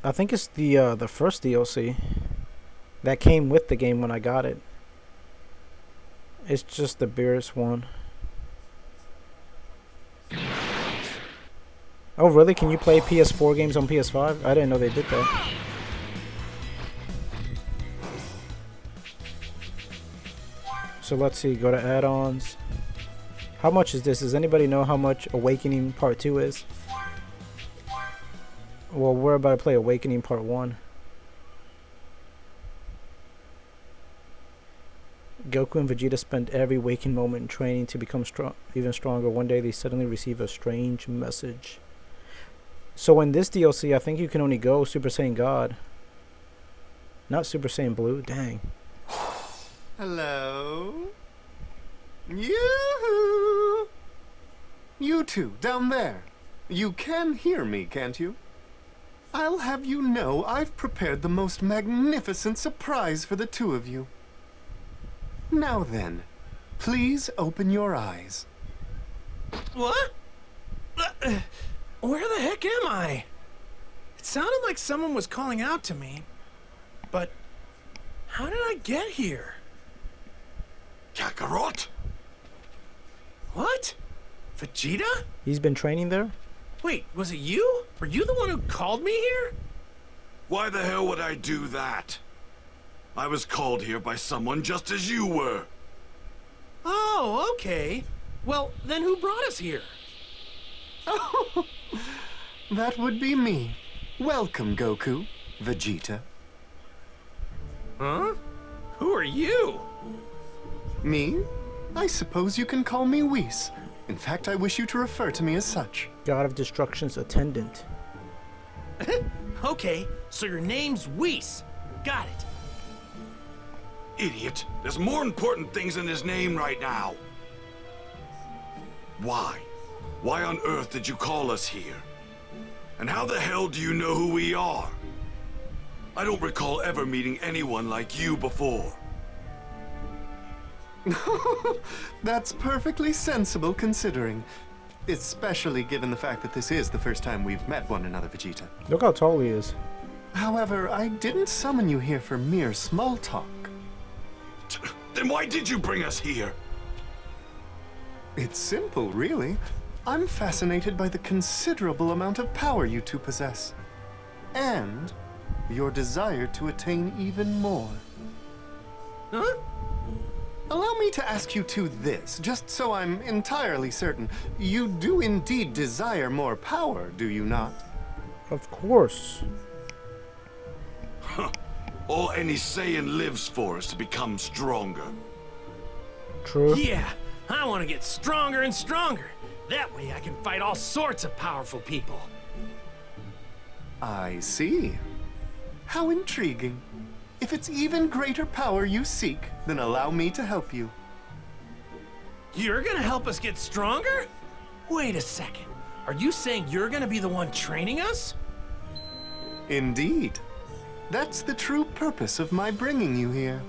I think it's the first DLC that came with the game when I got it. It's just the Beerus one. Oh really? Can you play PS4 games on PS5? I didn't know they did that. So let's see, go to add-ons. How much is this? Does anybody know how much Awakening Part 2 is? Well, we're about to play Awakening Part 1. Goku and Vegeta spent every waking moment in training to become even stronger. One day they suddenly receive a strange message. So in this DLC, I think you can only go Super Saiyan God. Not Super Saiyan Blue, dang. Hello? Yoo-hoo! You two, down there. You can hear me, can't you? I'll have you know I've prepared the most magnificent surprise for the two of you. Now then, please open your eyes. What? Where the heck am I? It sounded like someone was calling out to me, but how did I get here? Kakarot? What? Vegeta? He's been training there? Wait, was it you? Were you the one who called me here? Why the hell would I do that? I was called here by someone just as you were. Oh, okay. Well, then who brought us here? Oh, that would be me. Welcome, Goku, Vegeta. Huh? Who are you? Me? I suppose you can call me Whis. In fact, I wish you to refer to me as such. God of Destruction's attendant. Okay, so your name's Whis. Got it. Idiot. There's more important things in his name right now. Why? Why on earth did you call us here? And how the hell do you know who we are? I don't recall ever meeting anyone like you before. That's perfectly sensible considering. Especially given the fact that this is the first time we've met one another, Vegeta. Look how tall he is. However, I didn't summon you here for mere small talk. Then why did you bring us here? It's simple, really. I'm fascinated by the considerable amount of power you two possess. And your desire to attain even more. Huh? Allow me to ask you two this, just so I'm entirely certain. You do indeed desire more power, do you not? Of course. All any Saiyan lives for is to become stronger. True. Yeah, I want to get stronger and stronger. That way I can fight all sorts of powerful people. I see. How intriguing. If it's even greater power you seek, then allow me to help you. You're gonna help us get stronger? Wait a second. Are you saying you're gonna be the one training us? Indeed. That's the true purpose of my bringing you here.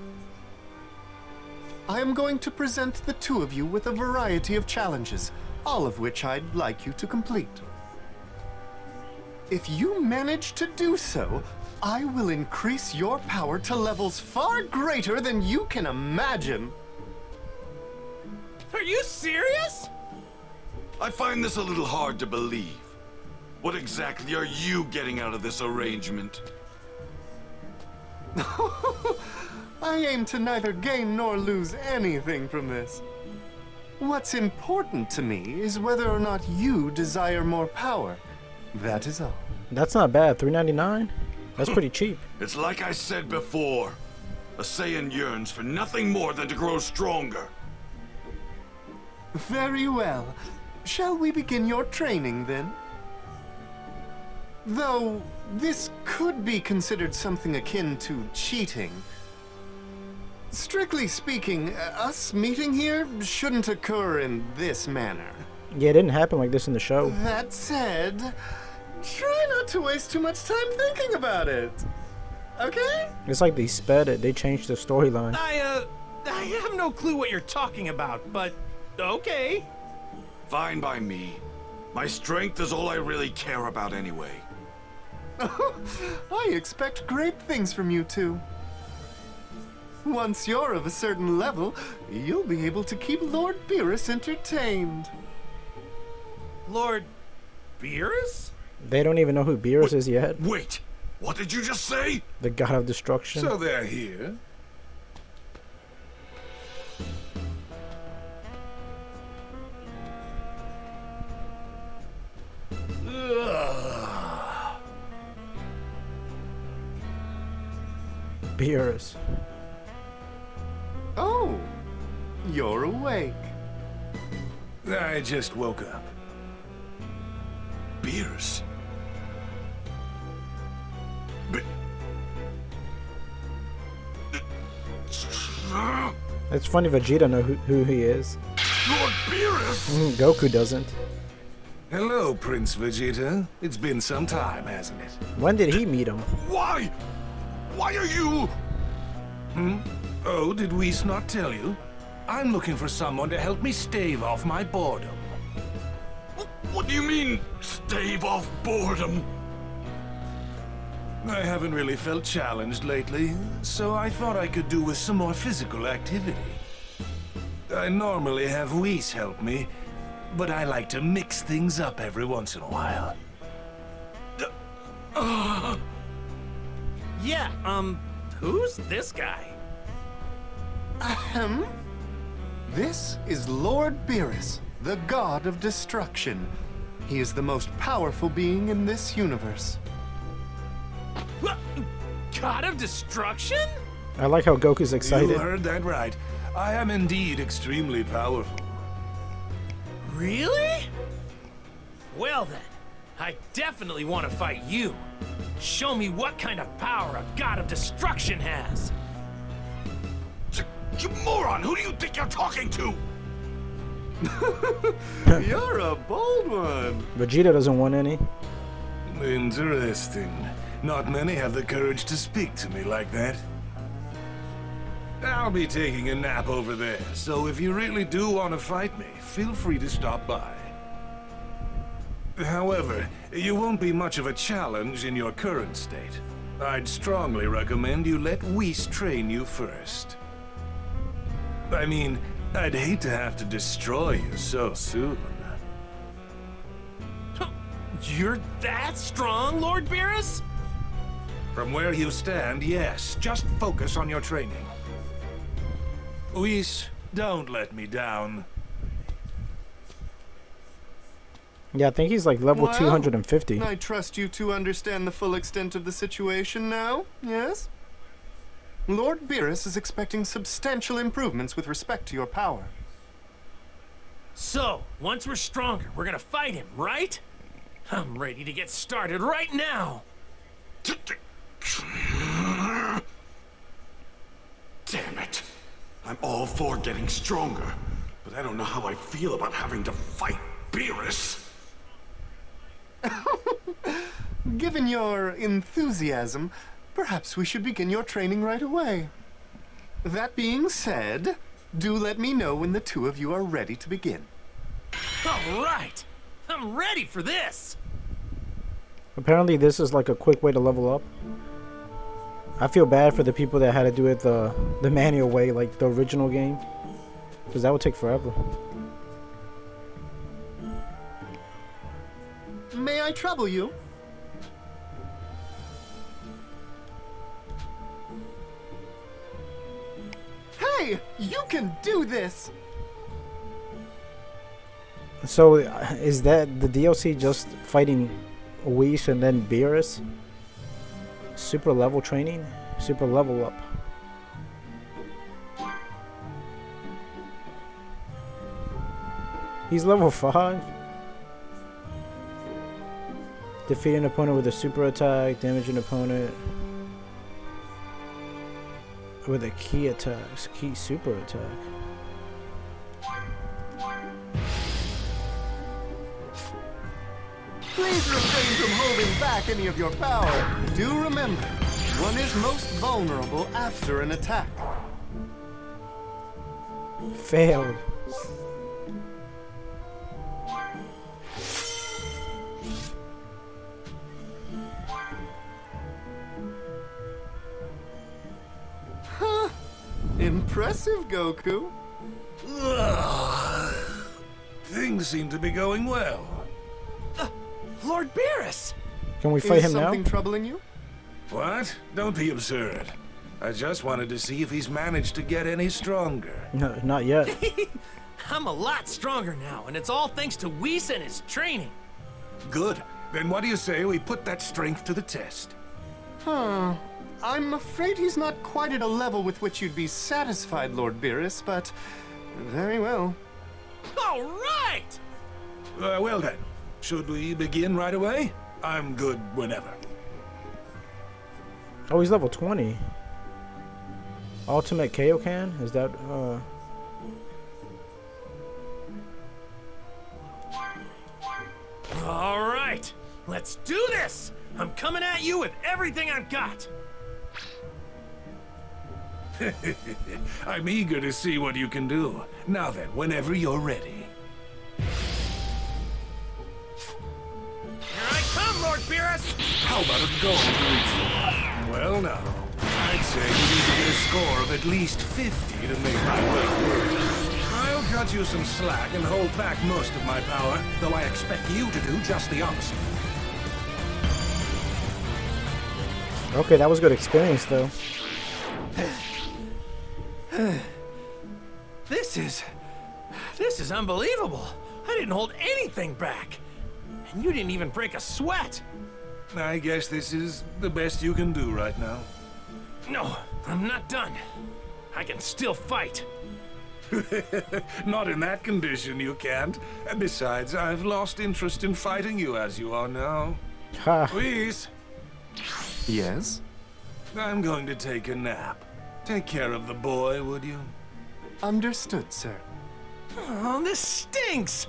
I am going to present the two of you with a variety of challenges, all of which I'd like you to complete. If you manage to do so, I will increase your power to levels far greater than you can imagine. Are you serious? I find this a little hard to believe. What exactly are you getting out of this arrangement? I aim to neither gain nor lose anything from this. What's important to me is whether or not you desire more power. That is all. That's not bad. $3.99? That's pretty cheap. It's like I said before. A Saiyan yearns for nothing more than to grow stronger. Very well. Shall we begin your training then? Though, this could be considered something akin to cheating. Strictly speaking, us meeting here shouldn't occur in this manner. Yeah, it didn't happen like this in the show. That said, try not to waste too much time thinking about it. Okay? It's like they sped it. They changed the storyline. I have no clue what you're talking about, but okay. Fine by me. My strength is all I really care about anyway. I expect great things from you two. Once you're of a certain level, you'll be able to keep Lord Beerus entertained. Lord Beerus? They don't even know who Beerus is yet. Wait, what did you just say? The god of destruction. So they're here. Beerus. Oh, you're awake. I just woke up. Beers. It's funny Vegeta know who he is. Lord Beerus! Goku doesn't. Hello, Prince Vegeta. It's been some time, hasn't it? When did he meet him? Why? Why are you? Oh, did Whis not tell you? I'm looking for someone to help me stave off my boredom. What do you mean, stave off boredom? I haven't really felt challenged lately, so I thought I could do with some more physical activity. I normally have Whis help me, but I like to mix things up every once in a while. Yeah, who's this guy? Ahem. This is Lord Beerus, the god of destruction. He is the most powerful being in this universe. What? God of destruction? I like how Goku's You excited. heard that right. I am indeed extremely powerful. Really? Well then, I definitely want to fight you. Show me what kind of power a god of destruction has. You moron! Who do you think you're talking to? You're a bold one. Vegeta doesn't want any. Interesting. Not many have the courage to speak to me like that. I'll be taking a nap over there, so if you really do want to fight me, feel free to stop by. However, you won't be much of a challenge in your current state. I'd strongly recommend you let Whis train you first. I mean, I'd hate to have to destroy you so soon. You're that strong, Lord Beerus? From where you stand, yes. Just focus on your training. Whis, don't let me down. Yeah, I think he's like level Well, 250. I trust you two understand the full extent of the situation now, yes? Lord Beerus is expecting substantial improvements with respect to your power. So, once we're stronger, we're gonna fight him, right? I'm ready to get started right now. Damn it. I'm all for getting stronger, but I don't know how I feel about having to fight Beerus. Given your enthusiasm, perhaps we should begin your training right away. That being said, do let me know when the two of you are ready to begin. All right, I'm ready for this. Apparently this is like a quick way to level up. I feel bad for the people that had to do it the manual way, like the original game, because that would take forever. May I trouble you? Hey, you can do this! So is that the DLC just fighting Whis and then Beerus? Super level training? Super level up. He's level 5. Defeat an opponent with a super attack, damage an opponent with a key attack, key super attack. Please refrain from holding back any of your power. Do remember, one is most vulnerable after an attack. Failed. Impressive, Goku. Things seem to be going well. Lord Beerus! Can we fight Is him now? something troubling you? What? Don't be absurd. I just wanted to see if he's managed to get any stronger. No, not yet. I'm a lot stronger now, and it's all thanks to Whis and his training. Good. Then what do you say we put that strength to the test? Huh. I'm afraid he's not quite at a level with which you'd be satisfied, Lord Beerus, but very well. All right! Well then, should we begin right away? I'm good whenever. Oh, he's level 20. Ultimate Kaioken? Is that, All right, let's do this! I'm coming at you with everything I've got! I'm eager to see what you can do. Now then, whenever you're ready. Here I come, Lord Beerus! How about a goal to reach for? Well now, I'd say you need to get a score of at least 50 to make my way work. I'll cut you some slack and hold back most of my power, though I expect you to do just the opposite. okay, that was good experience, though. This is unbelievable. I didn't hold anything back. And you didn't even break a sweat. I guess this is the best you can do right now. No, I'm not done. I can still fight. Not in that condition, you can't. And besides, I've lost interest in fighting you as you are now. Ha. Please, Yes? I'm going to take a nap. Take care of the boy, would you? Understood, sir. Oh, this stinks.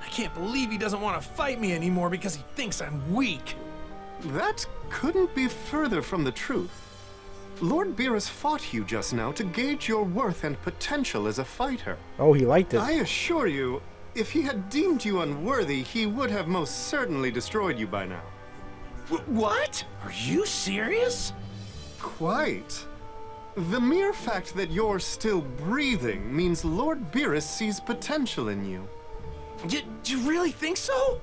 I can't believe he doesn't want to fight me anymore because he thinks I'm weak. That couldn't be further from the truth. Lord Beerus fought you just now to gauge your worth and potential as a fighter. Oh, he liked it. I assure you, if he had deemed you unworthy, he would have most certainly destroyed you by now. What? Are you serious? Quite. The mere fact that you're still breathing means Lord Beerus sees potential in you. You really think so?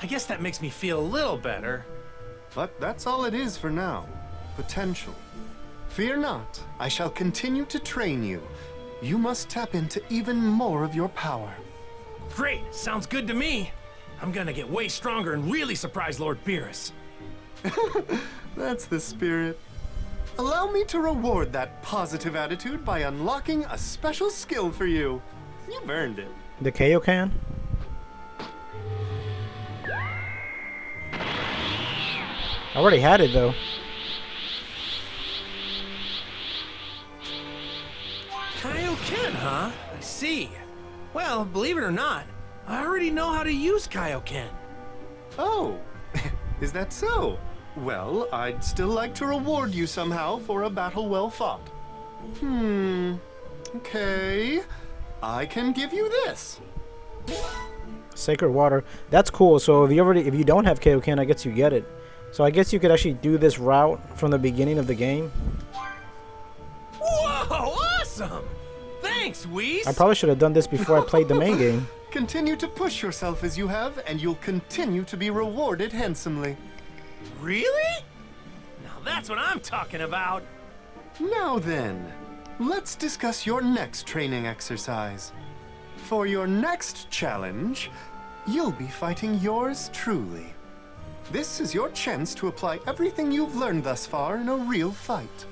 I guess that makes me feel a little better. But that's all it is for now. Potential. Fear not, I shall continue to train you. You must tap into even more of your power. Great, sounds good to me. I'm gonna get way stronger and really surprise Lord Beerus. That's the spirit. Allow me to reward that positive attitude by unlocking a special skill for you. You've earned it. The Kaioken? I already had it, though. Kaioken, huh? I see. Well, believe it or not, I already know how to use Kaioken. Oh, is that so? Well, I'd still like to reward you somehow for a battle well fought. Okay. I can give you this. Sacred Water. That's cool. So if you don't have Kaioken, I guess you get it. So I guess you could actually do this route from the beginning of the game. Whoa, awesome! Thanks, Whis! I probably should have done this before I played the main game. Continue to push yourself as you have, and you'll continue to be rewarded handsomely. Really? Now that's what I'm talking about. Now then, let's discuss your next training exercise. For your next challenge, you'll be fighting yours truly. This is your chance to apply everything you've learned thus far in a real fight.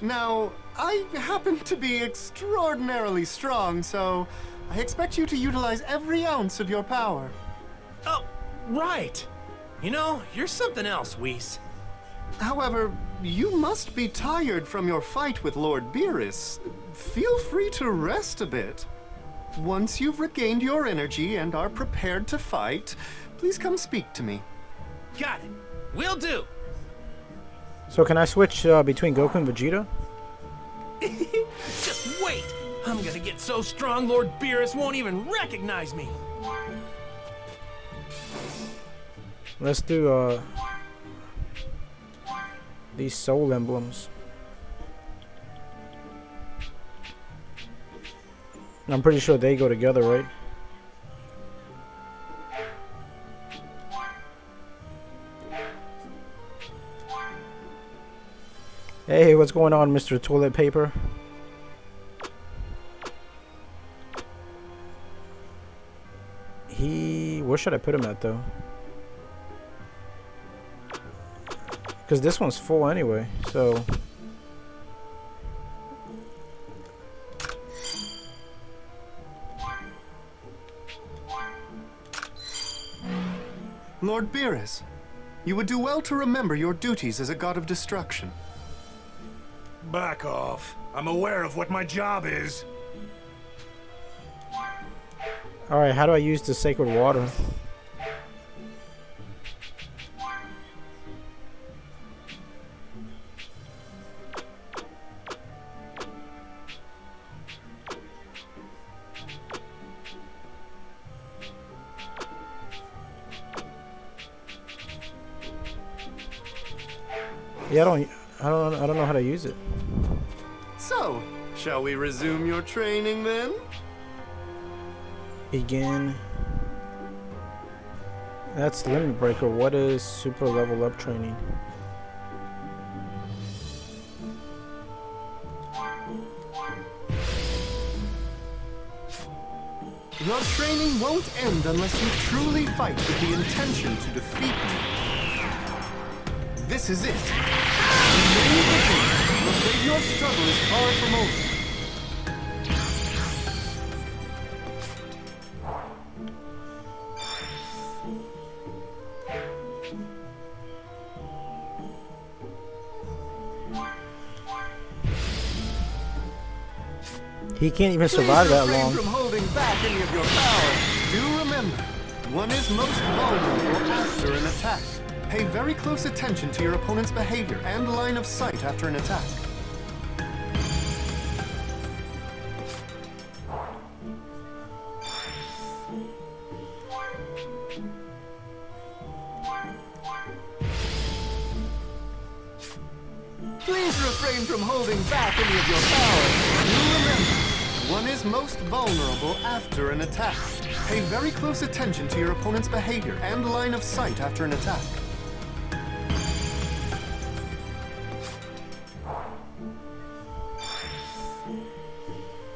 Now, I happen to be extraordinarily strong, so I expect you to utilize every ounce of your power. Oh, right. You know, you're something else, Whis. However, you must be tired from your fight with Lord Beerus. Feel free to rest a bit. Once you've regained your energy and are prepared to fight, please come speak to me. Got it. Will do. So can I switch between Goku and Vegeta? Just wait. I'm gonna get so strong Lord Beerus won't even recognize me. Let's do these soul emblems. I'm pretty sure they go together, right? Hey, what's going on, Mr. Toilet Paper? Where should I put him at, though? Because this one's full anyway, so... Lord Beerus, you would do well to remember your duties as a god of destruction. Back off. I'm aware of what my job is. Alright, how do I use the sacred water? Yeah, I don't know how to use it. So, shall we resume your training then? Begin. That's Limit Breaker. What is super level up training? Your training won't end unless you truly fight with the intention to defeat me. This is it. Remain vigilant. I'm afraid your struggle is far from over. He can't even survive that long. From holding back any of your power. Do remember, one is most vulnerable after an attack. Pay very close attention to your opponent's behavior and line of sight after an attack. Please refrain from holding back any of your power. Do remember, one is most vulnerable after an attack. Pay very close attention to your opponent's behavior and line of sight after an attack.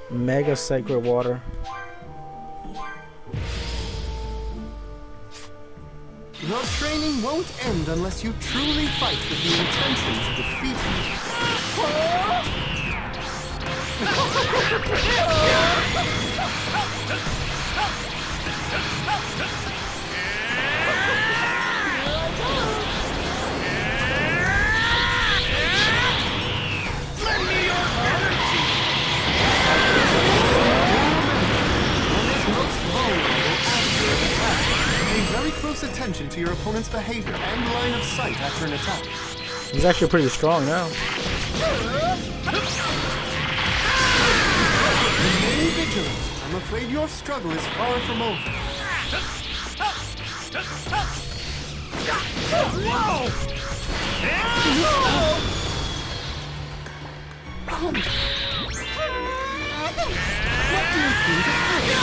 Mega Sacred Water. Your training won't end unless you truly fight with the intention to defeat me. Lend me your energy! One is most vulnerable after an attack. Pay very close attention to your opponent's behavior and line of sight after an attack. He's actually pretty strong now. Remain vigilant. I'm afraid your struggle is far from over. Whoa! What do you think of this? What do you think of this?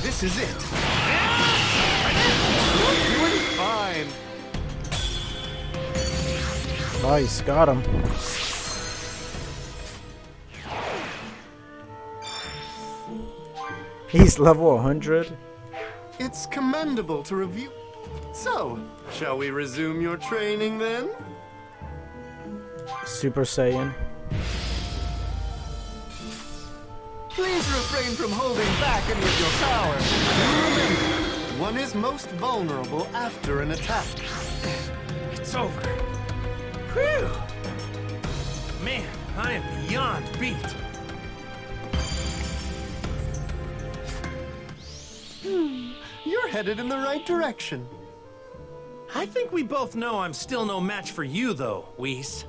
This is it. You're doing fine. Nice, got him. He's level 100. It's commendable to review. So, shall we resume your training then? Super Saiyan. Please refrain from holding back any of your power. Do remember, one is most vulnerable after an attack. It's over. Whew! Man, I am beyond beat. You're headed in the right direction. I think we both know I'm still no match for you, though, Whis.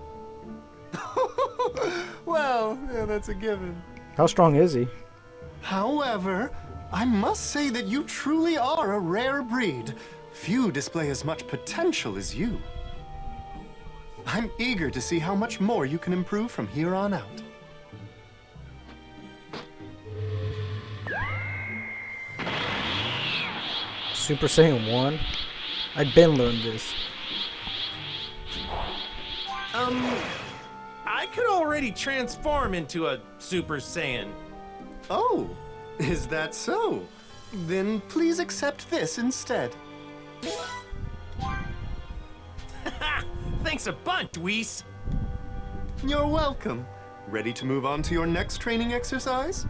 Well, yeah, that's a given. How strong is he? However, I must say that you truly are a rare breed. Few display as much potential as you. I'm eager to see how much more you can improve from here on out. Super Saiyan 1? I'd been learned this. I could already transform into a Super Saiyan. Oh, is that so? Then please accept this instead. Thanks a bunch, Whis. You're welcome. Ready to move on to your next training exercise?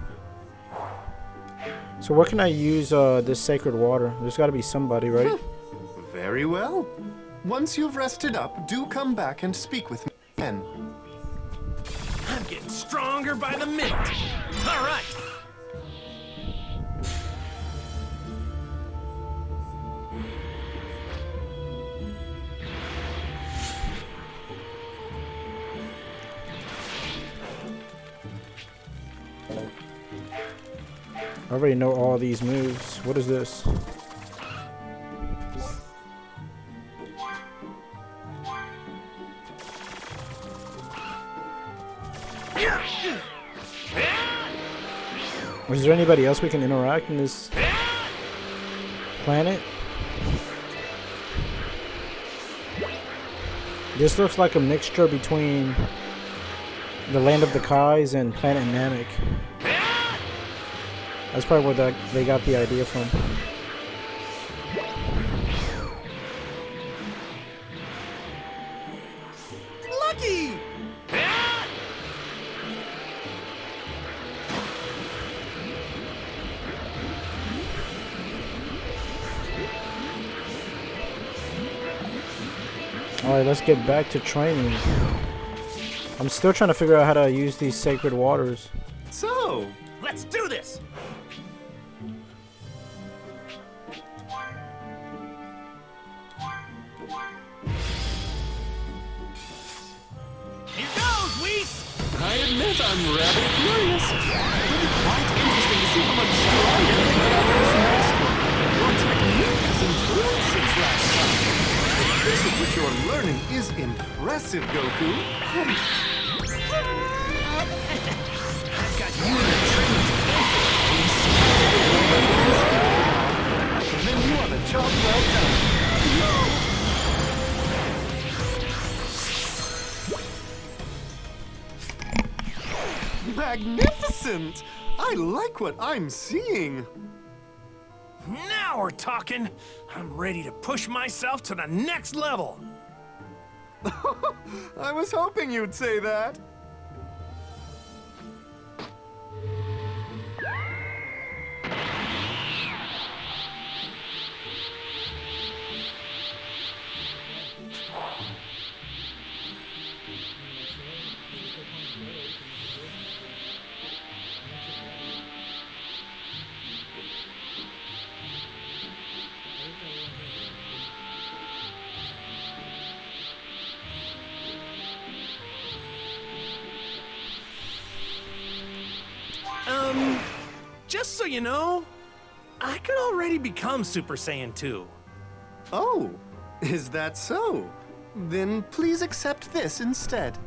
So where can I use this sacred water? There's got to be somebody, right? Very well. Once you've rested up, do come back and speak with me again. I'm getting stronger by the minute. All right. I already know all these moves. What is this? Is there anybody else we can interact in this planet? This looks like a mixture between the Land of the Kais and Planet Namek. That's probably where they got the idea from. Lucky! Alright, let's get back to training. I'm still trying to figure out how to use these sacred waters. So, Let's do this! Here goes, Whis! I admit I'm rather curious. It'll be quite interesting to see how much stronger you get out of this next one. Your technique has improved since last time. The pace at which you're learning is impressive, Goku. I've got you in the training to thank for, Whis. Then you are the job well done. Magnificent! I like what I'm seeing. Now we're talking. I'm ready to push myself to the next level. I was hoping you'd say that. Just so you know, I could already become Super Saiyan 2. Oh, is that so? Then please accept this instead.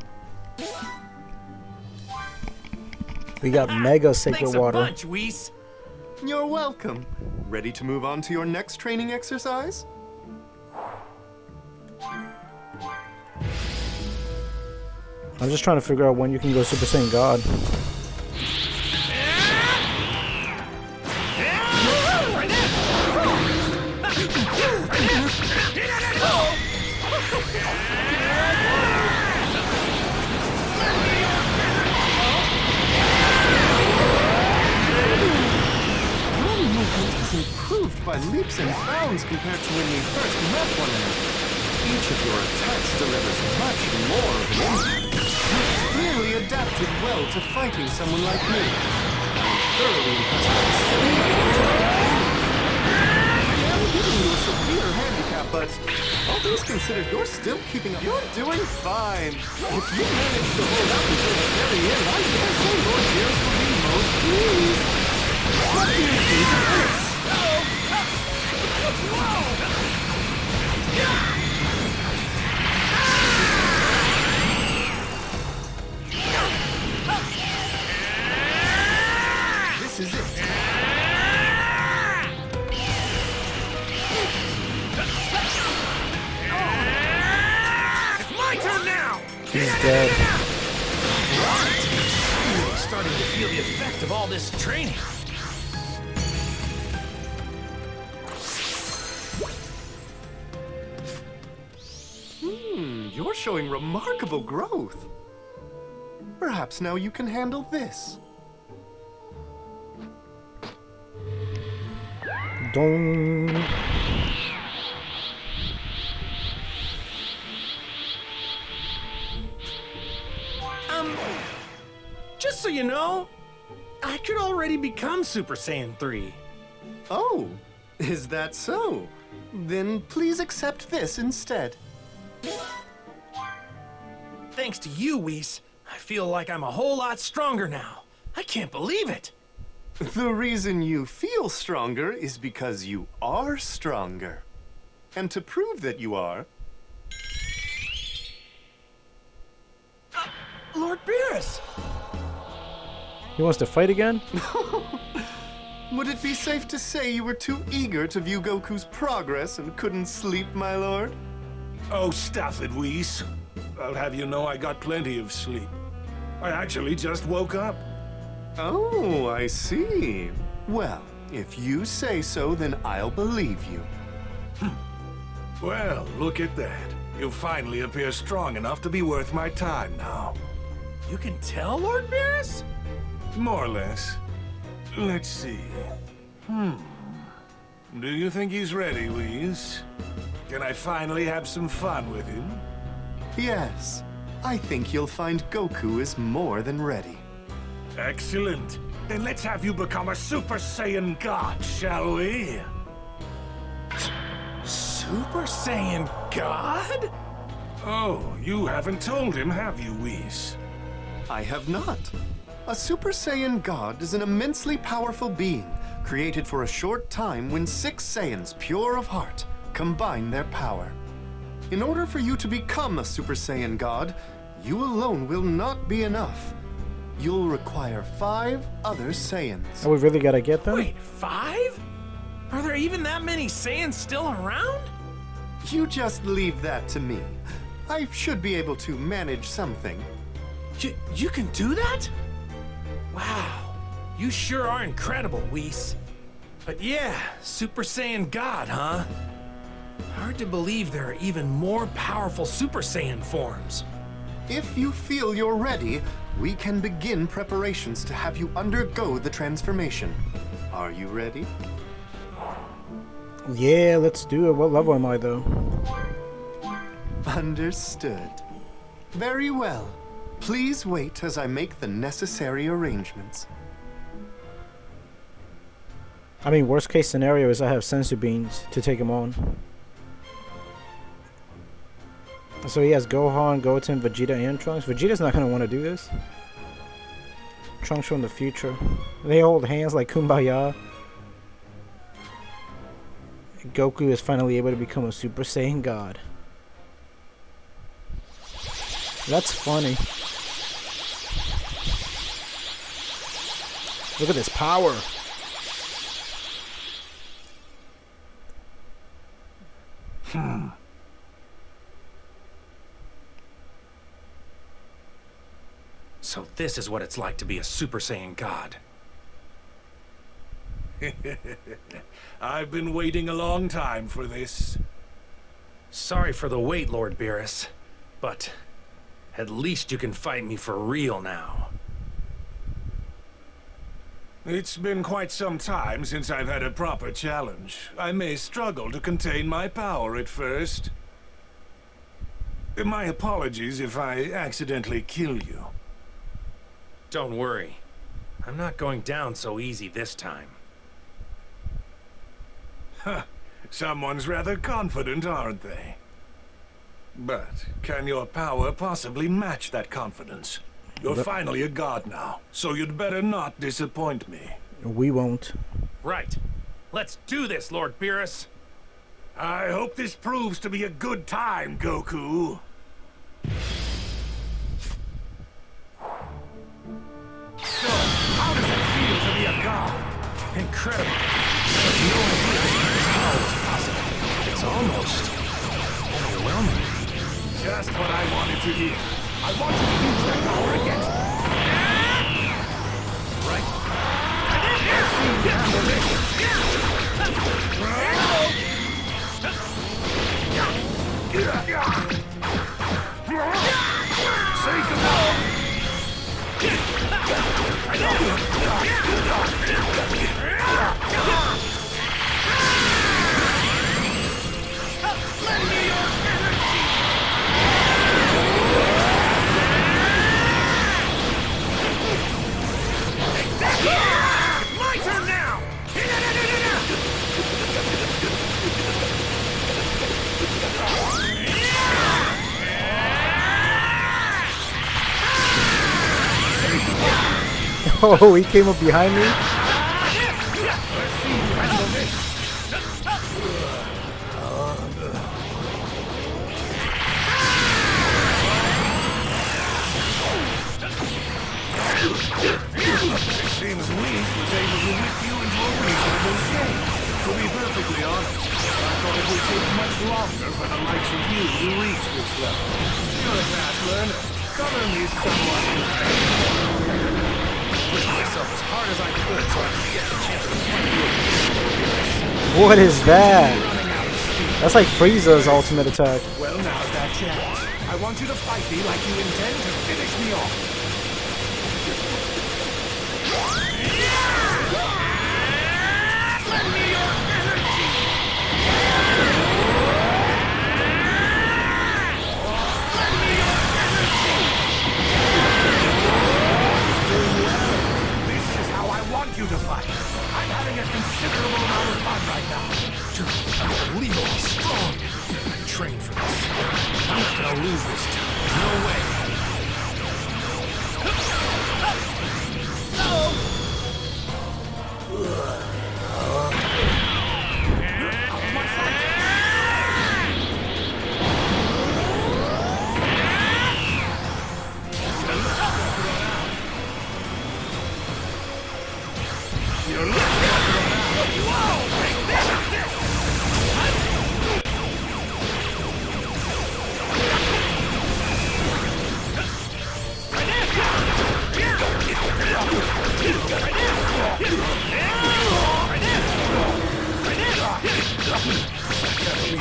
We got Mega Sacred Thanks Water. a bunch, Whis. You're welcome. Ready to move on to your next training exercise? I'm just trying to figure out when you can go Super Saiyan God. Improved by leaps and bounds compared to when we first met one another. Each of your attacks delivers much more of an impact. You've clearly adapted well to fighting someone like me. I'm thoroughly impressed by the speed at which you have moved. I am giving you a severe handicap, but but all things considered, you're still keeping up. You're doing fine. If you manage to hold up until the very end, I dare say Lord Beerus will be most pleased. What do you think of this? This is it. It's my turn now! He's dead. I'm starting to feel the effect of all this training. You're showing remarkable growth. Perhaps now you can handle this. Dong. Just so you know, I could already become Super Saiyan 3. Oh, is that so? Then please accept this instead. Thanks to you, Whis, I feel like I'm a whole lot stronger now. I can't believe it. The reason you feel stronger is because you are stronger. And to prove that you are, Lord Beerus! He wants to fight again? would it be safe to say you were too eager to view Goku's progress and couldn't sleep, my lord? Oh, stuff it, Whis. I'll have you know I got plenty of sleep. I actually just woke up. Oh, I see. Well, if you say so, then I'll believe you. Well, look at that. You finally appear strong enough to be worth my time now. You can tell, Lord Beerus? More or less. Let's see. Do you think he's ready, Whis? Can I finally have some fun with him? Yes, I think you'll find Goku is more than ready. Excellent. Then let's have you become a Super Saiyan God, shall we? Super Saiyan God? Oh, you haven't told him, have you, Whis? I have not. A Super Saiyan God is an immensely powerful being, created for a short time when 6 Saiyans, pure of heart, combine their power. In order for you to become a Super Saiyan God, you alone will not be enough. You'll require 5 other Saiyans. Oh, we really gotta get them? Wait, 5? Are there even that many Saiyans still around? You just leave that to me. I should be able to manage something. You can do that? Wow, you sure are incredible, Whis. But yeah, Super Saiyan God, huh? Hard to believe there are even more powerful Super Saiyan forms. If you feel you're ready, we can begin preparations to have you undergo the transformation. Are you ready? Yeah, let's do it. What level am I, though? Understood. Very well. Please wait as I make the necessary arrangements. I mean, worst case scenario is I have sensu beans to take him on. So he has Gohan, Goten, Vegeta, and Trunks. Vegeta's not going to want to do this. Trunks from the future. They hold hands like Kumbaya. Goku is finally able to become a Super Saiyan God. That's funny. Look at this power. So this is what it's like to be a Super Saiyan God. I've been waiting a long time for this. Sorry for the wait, Lord Beerus, but at least you can fight me for real now. It's been quite some time since I've had a proper challenge. I may struggle to contain my power at first. My apologies if I accidentally kill you. Don't worry. I'm not going down so easy this time. Huh. Someone's rather confident, aren't they? But can your power possibly match that confidence? You're finally a god now, so you'd better not disappoint me. We won't. Right. Let's do this, Lord Beerus. I hope this proves to be a good time, Goku. So, how does it feel to be a god? Incredible. I had no idea this kind of power was possible. It's almost overwhelming. Just what I wanted to hear. I want you to use that power against me. Right? Let's see you handle this. Say goodbye. Lend me your energy! My turn now! Oh, he came up behind me? Seems weak was able to whip you into a reasonable shape. To be perfectly honest, I thought it would take much longer for the likes of you to reach this level. You're a fast learner. Cover me somewhat. Pushed myself as hard as I could so I could get a chance to fight you. What is that? That's like Frieza's ultimate attack. Well, now's that chance. I want you to fight me like you intend to finish me off. Lend me your energy! Lend me your energy! This is how I want you to fight. I'm having a considerable amount of fun right now. You're unbelievably strong. I trained for this. I'm not gonna lose this time. No way.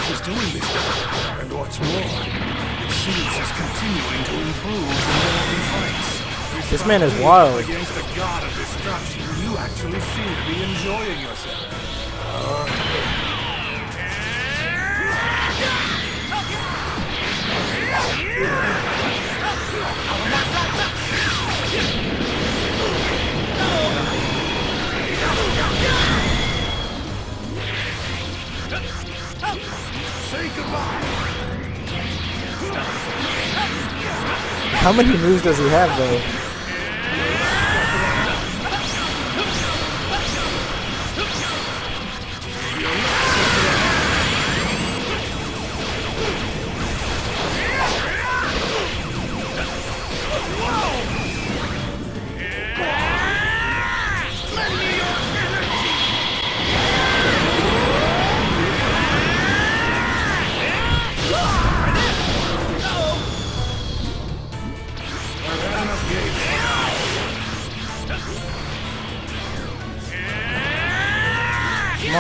He's doing this now. And what's more, it seems he's continuing to improve in all he fights. This man is wild. Against the god of destruction, you actually seem to be enjoying yourself. Say goodbye. How many moves does he have though?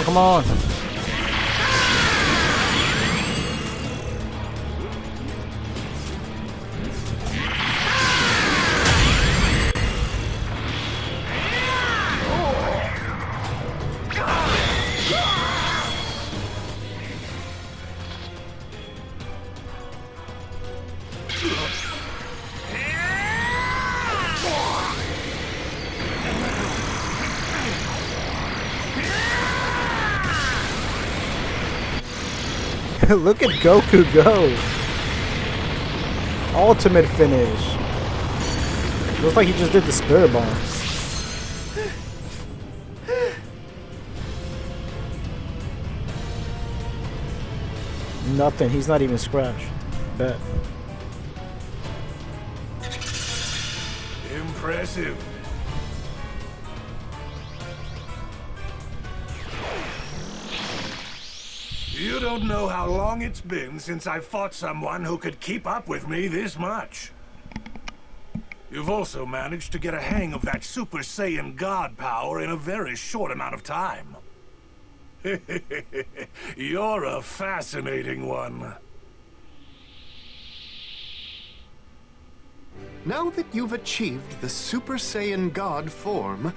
Come on. Look at Goku go. Ultimate finish. Looks like he just did the spirit bomb. Nothing. He's not even scratched. Bet. Impressive. You don't know how long it's been since I fought someone who could keep up with me this much. You've also managed to get a hang of that Super Saiyan God power in a very short amount of time. You're a fascinating one. Now that you've achieved the Super Saiyan God form,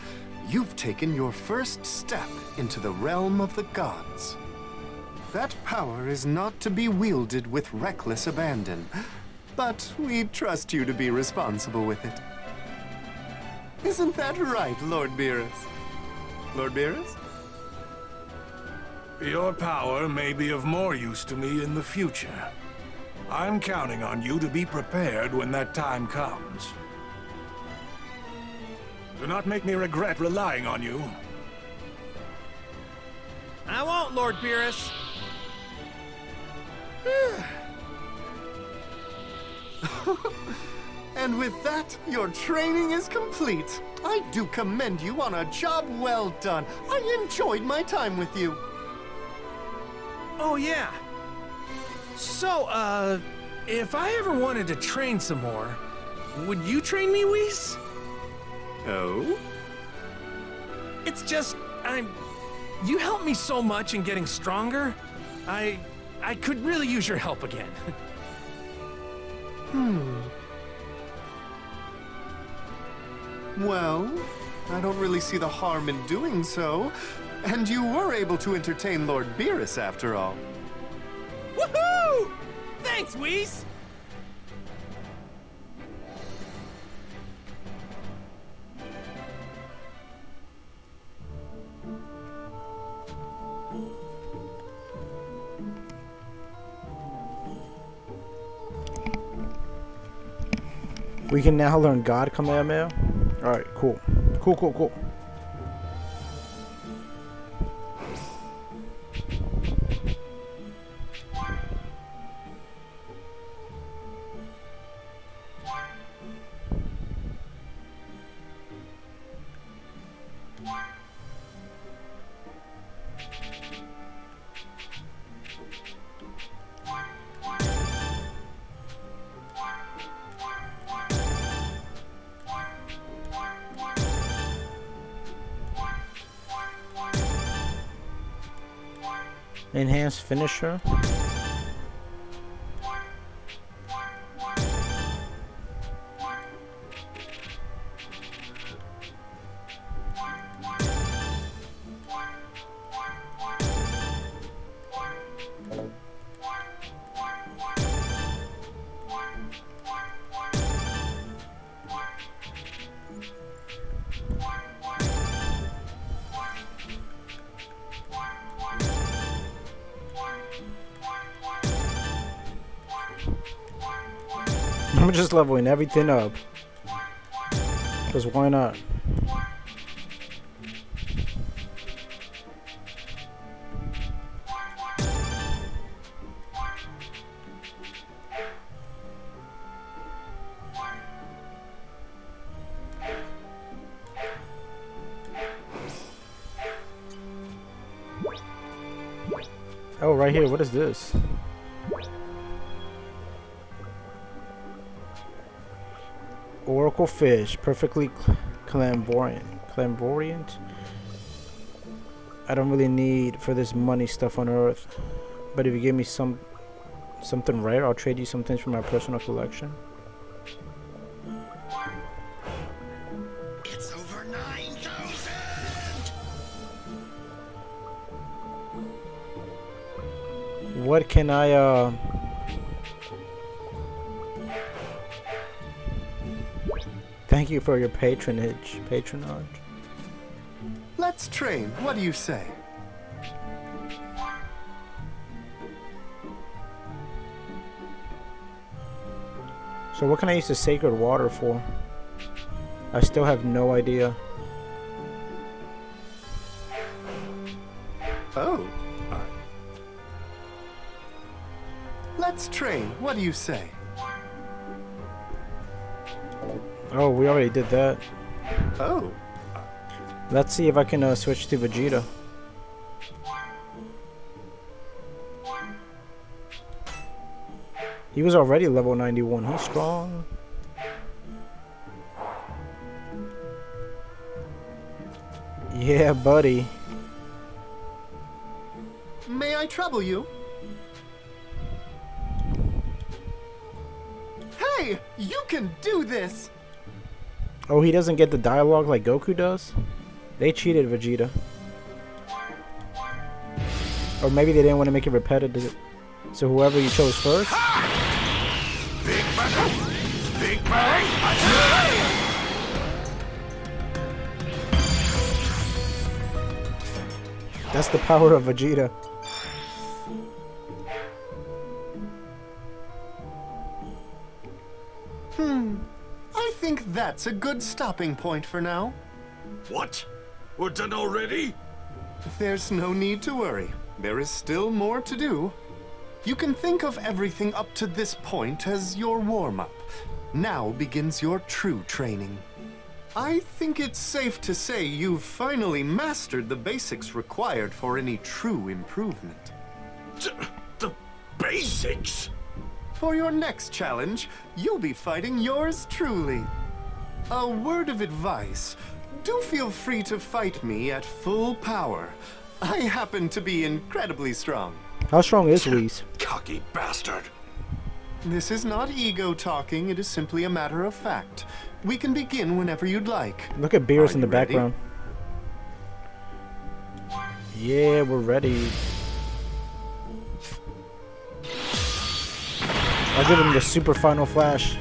you've taken your first step into the realm of the gods. That power is not to be wielded with reckless abandon, but we trust you to be responsible with it. Isn't that right, Lord Beerus? Lord Beerus? Your power may be of more use to me in the future. I'm counting on you to be prepared when that time comes. Do not make me regret relying on you. I won't, Lord Beerus. And with that, your training is complete. I do commend you on a job well done. I enjoyed my time with you. Oh, yeah. So, if I ever wanted to train some more, would you train me, Whis? Oh? It's just, you helped me so much in getting stronger. I could really use your help again. Well, I don't really see the harm in doing so. And you were able to entertain Lord Beerus after all. Woohoo! Thanks, Whis! We can now learn God Kamehameha. Alright, cool. Cool. Enhanced finisher. I'm just leveling everything up. Because why not? Oh, right here. What is this? Oracle fish, perfectly clairvoyant. I don't really need for this money stuff on Earth, but if you give me something rare, I'll trade you some things from my personal collection. It's over 9,000. What can I Thank you for your patronage. Let's train. What do you say? So what can I use the sacred water for? I still have no idea. Oh. Let's train. What do you say? Oh, we already did that. Oh. Let's see if I can switch to Vegeta. He was already level 91. He's strong. Yeah, buddy. May I trouble you? Hey, you can do this! Oh, he doesn't get the dialogue like Goku does? They cheated Vegeta. Or maybe they didn't want to make it repetitive. So whoever you chose first? Big bang! Big bang! That's the power of Vegeta. I think that's a good stopping point for now. What? We're done already? There's no need to worry. There is still more to do. You can think of everything up to this point as your warm-up. Now begins your true training. I think it's safe to say you've finally mastered the basics required for any true improvement. The basics? For your next challenge, you'll be fighting yours truly. A word of advice. Do feel free to fight me at full power. I happen to be incredibly strong. How strong is Whis? Cocky bastard. This is not ego talking, it is simply a matter of fact. We can begin whenever you'd like. Look at Beerus Are in the you ready? background. Yeah, we're ready. I'll give him the super final flash.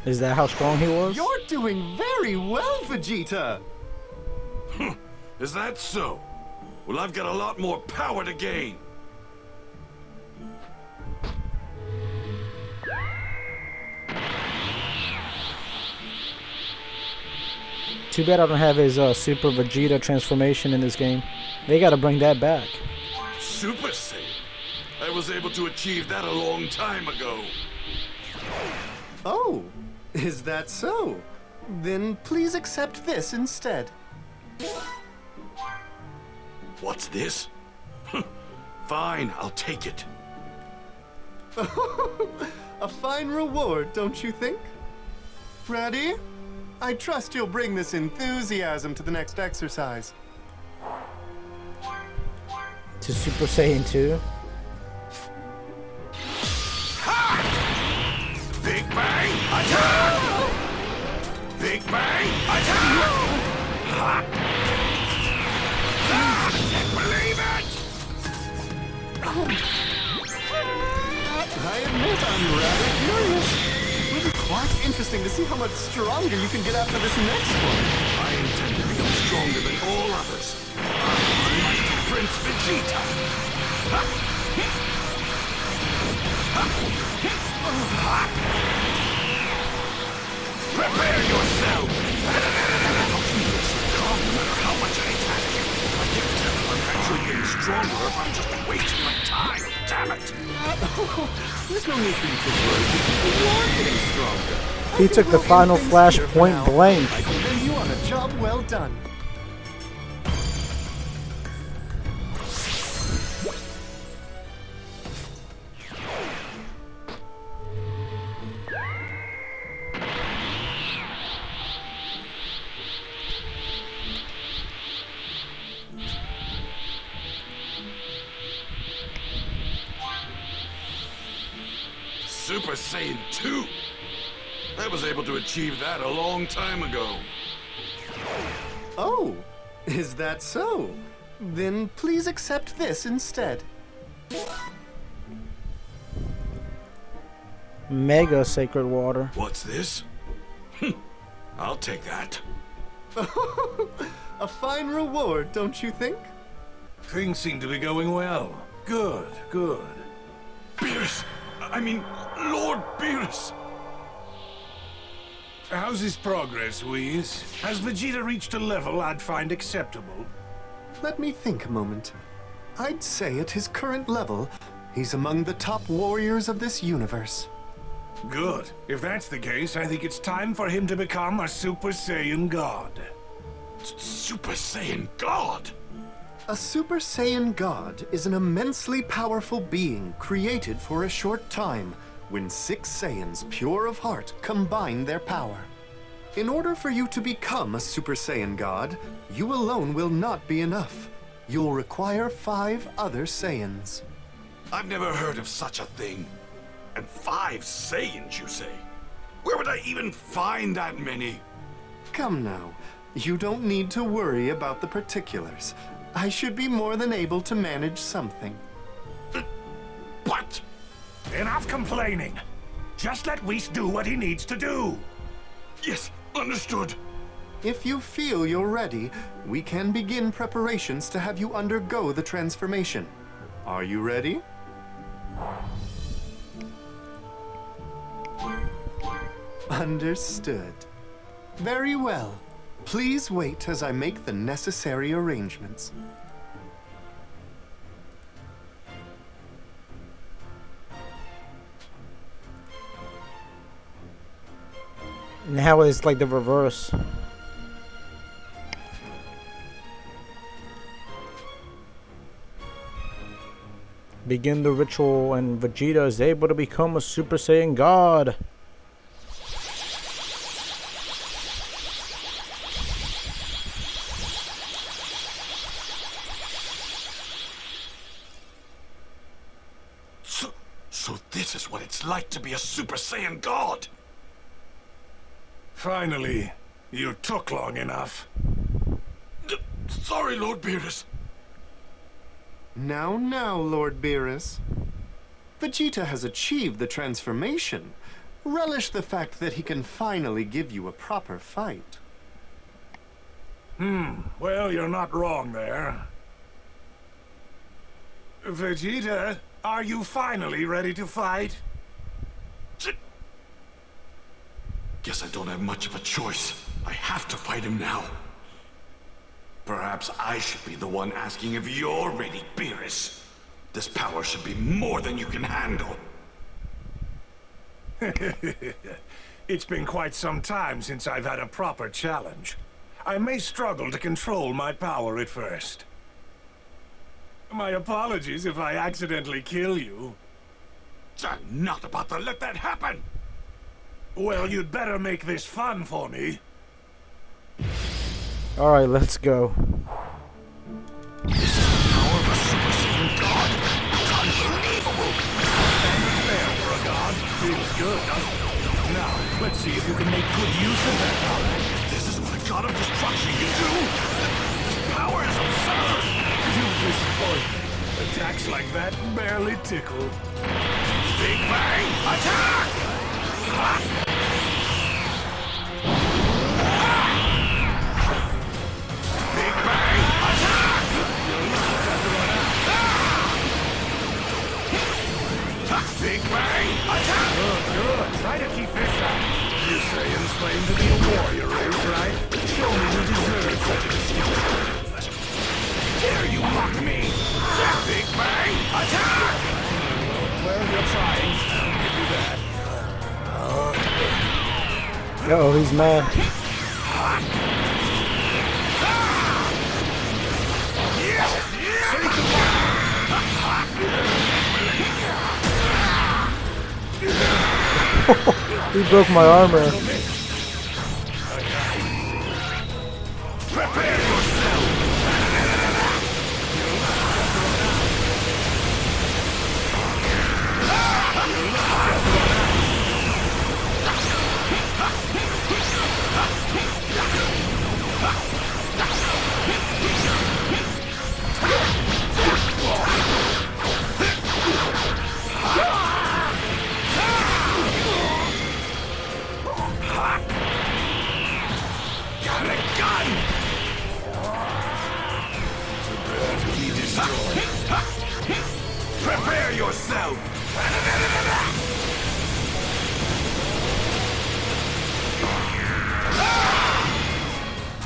Is that how strong he was? You're doing very well, Vegeta! Is that so? Well, I've got a lot more power to gain. Too bad I don't have his Super Vegeta transformation in this game. They gotta bring that back. Super Saiyan? I was able to achieve that a long time ago. Oh, is that so? Then please accept this instead. What's this? Fine, I'll take it. A fine reward, don't you think? Ready? I trust you'll bring this enthusiasm to the next exercise. To Super Saiyan 2. Big Bang attack! Big Bang attack! Ha! I can't believe it! I admit I'm rather curious. It will be quite interesting to see how much stronger you can get after this next one. I intend to become stronger than all others. I'm mighty Prince Vegeta. Ha! Prepare yourself! Calm no matter how much I attack you. I can't tell if I'm actually getting stronger or if I'm just wasting my time. Damn it! There's no need for you to worry. You are getting stronger. He took the final flash point blank. I commend you on a job well done. Super Saiyan 2? I was able to achieve that a long time ago. Oh, is that so? Then please accept this instead. Mega Sacred Water. What's this? I'll take that. A fine reward, don't you think? Things seem to be going well. Good, good. Beerus! I mean, Lord Beerus! How's his progress, Whis? Has Vegeta reached a level I'd find acceptable? Let me think a moment. I'd say at his current level, he's among the top warriors of this universe. Good. If that's the case, I think it's time for him to become a Super Saiyan God. Super Saiyan God? A Super Saiyan God is an immensely powerful being created for a short time when 6 Saiyans pure of heart combine their power. In order for you to become a Super Saiyan God, you alone will not be enough. You'll require 5 other Saiyans. I've never heard of such a thing. And 5 Saiyans, you say? Where would I even find that many? Come now, you don't need to worry about the particulars. I should be more than able to manage something. What? Enough complaining. Just let Whis do what he needs to do. Yes, understood. If you feel you're ready, we can begin preparations to have you undergo the transformation. Are you ready? Understood. Very well. Please wait as I make the necessary arrangements. Now it's like the reverse. Begin the ritual and Vegeta is able to become a Super Saiyan God. So this is what it's like to be a Super Saiyan God. Finally, you took long enough. Sorry, Lord Beerus. Now, Lord Beerus. Vegeta has achieved the transformation. Relish the fact that he can finally give you a proper fight. Well, you're not wrong there. Vegeta, are you finally ready to fight? Guess I don't have much of a choice. I have to fight him now. Perhaps I should be the one asking if you're ready, Beerus. This power should be more than you can handle. It's been quite some time since I've had a proper challenge. I may struggle to control my power at first. My apologies if I accidentally kill you. I'm not about to let that happen! Well, you'd better make this fun for me. Alright, let's go. This is the power of a Super Saiyan God! Unbelievable! Fair for a god. Feels good, doesn't it? Now, let's see if you can make good use of that power. This is what a God of Destruction can do! This power is absurd! You disappoint me. Attacks like that barely tickle. Big Bang! Attack! Big Bang! Attack! Big Bang! Attack! Good. Try to keep this up. You Saiyans claim to be a warrior race, right? Show me who deserves such a distinction. Dare you mock me! Big Bang! Attack! Well, you're trying. I'll give you that. Uh-oh, he's mad. He broke my armor. Prepare yourself! Gotta go! gun! Prepare to be destroyed. Prepare yourself!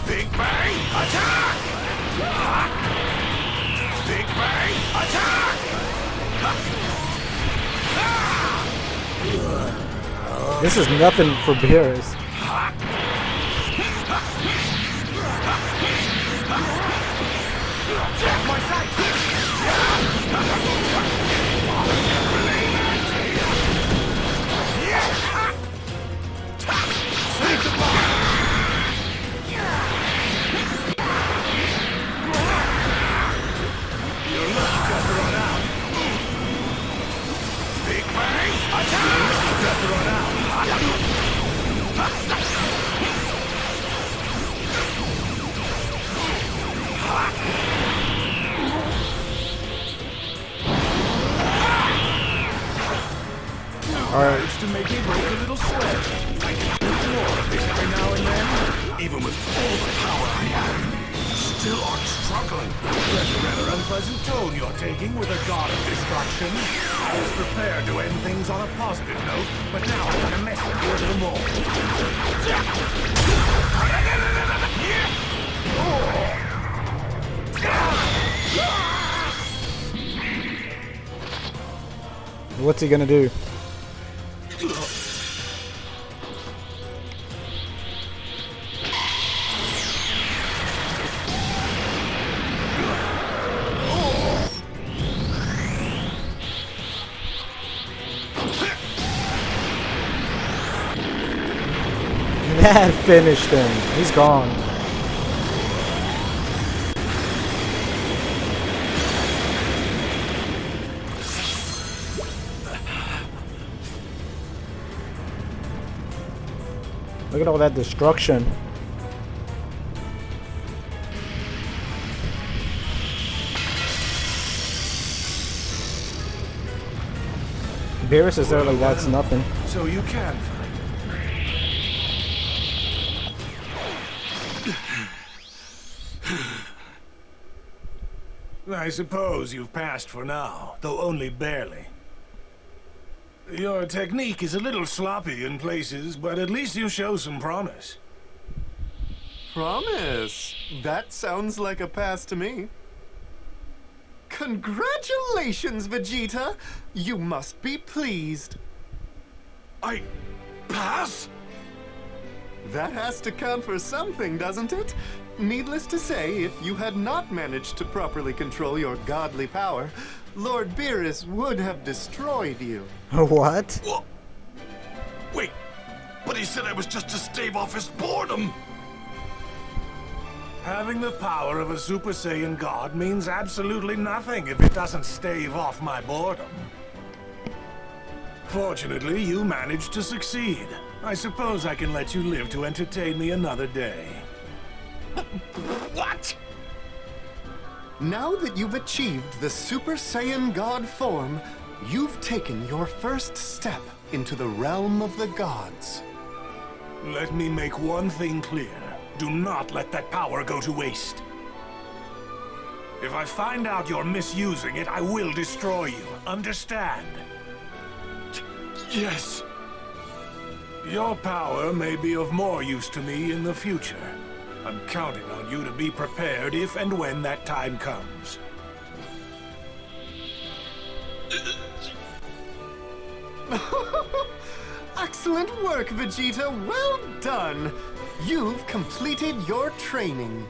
Big Bang, attack! Big Bang, attack! This is nothing for Beerus. My sight! Big Bang, attack! Alright. To make me break a little sweat. I can do more of this every now and then. Even with all the power I have, you still aren't struggling. That's a rather unpleasant tone you're taking with a god of destruction. I was prepared to end things on a positive note, but now I'm gonna mess with you a little more. What's he gonna do? That finished him. He's gone. Look at all that destruction. Beerus is there like that's nothing. So you can find I suppose you've passed for now, though only barely. Your technique is a little sloppy in places, but at least you show some promise. Promise? That sounds like a pass to me. Congratulations, Vegeta! You must be pleased. I pass? That has to count for something, doesn't it? Needless to say, if you had not managed to properly control your godly power, Lord Beerus would have destroyed you. What? Well, wait, but he said I was just to stave off his boredom. Having the power of a Super Saiyan God means absolutely nothing if it doesn't stave off my boredom. Fortunately, you managed to succeed. I suppose I can let you live to entertain me another day. What? Now that you've achieved the Super Saiyan God form, you've taken your first step into the realm of the gods. Let me make one thing clear. Do not let that power go to waste. If I find out you're misusing it, I will destroy you. Understand? Yes. Your power may be of more use to me in the future. I'm counting on you to be prepared if and when that time comes. Excellent work, Vegeta. Well done. You've completed your training.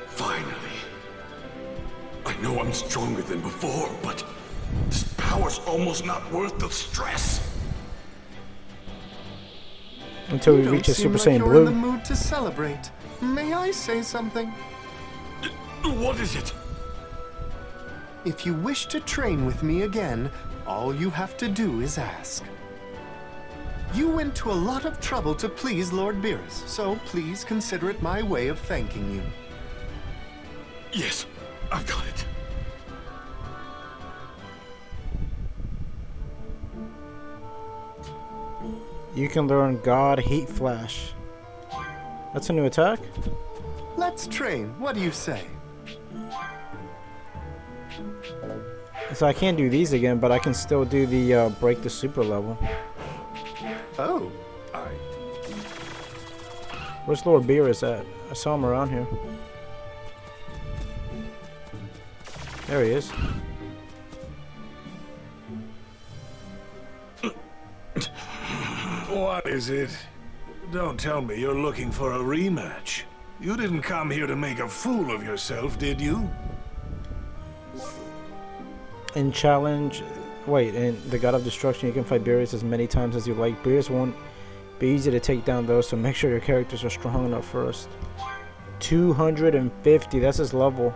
Finally. I know I'm stronger than before, but this power's almost not worth the stress. Until we You reach don't a Super seem Saiyan like you're in the Blue. mood to celebrate. May I say something? What is it? If you wish to train with me again, all you have to do is ask. You went to a lot of trouble to please Lord Beerus, so please consider it my way of thanking you. Yes, I've got it. You can learn God Heat Flash. That's a new attack? Let's train. What do you say? So I can't do these again, but I can still do the break the super level. Oh. Where's Lord Beerus at? I saw him around here. There he is. What is it? Don't tell me you're looking for a rematch. You didn't come here to make a fool of yourself, did you? In challenge, wait, in the God of Destruction, you can fight Beerus as many times as you like. Beerus won't be easy to take down though, so make sure your characters are strong enough first. 250, that's his level.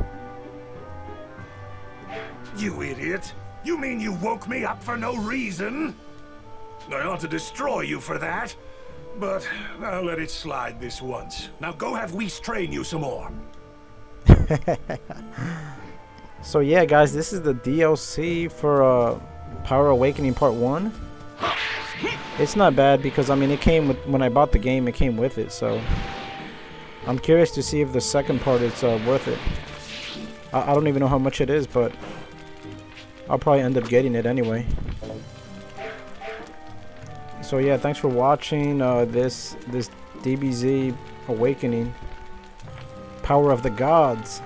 You idiot! You mean you woke me up for no reason? I ought to destroy you for that, but I'll let it slide this once. Now go have Whis train you some more. So yeah, guys, this is the DLC for Power Awakening Part 1. It's not bad because, I mean, it came with, when I bought the game, it came with it, so I'm curious to see if the second part is worth it. I don't even know how much it is, but I'll probably end up getting it anyway. So yeah, thanks for watching this DBZ Awakening, Power of the Gods.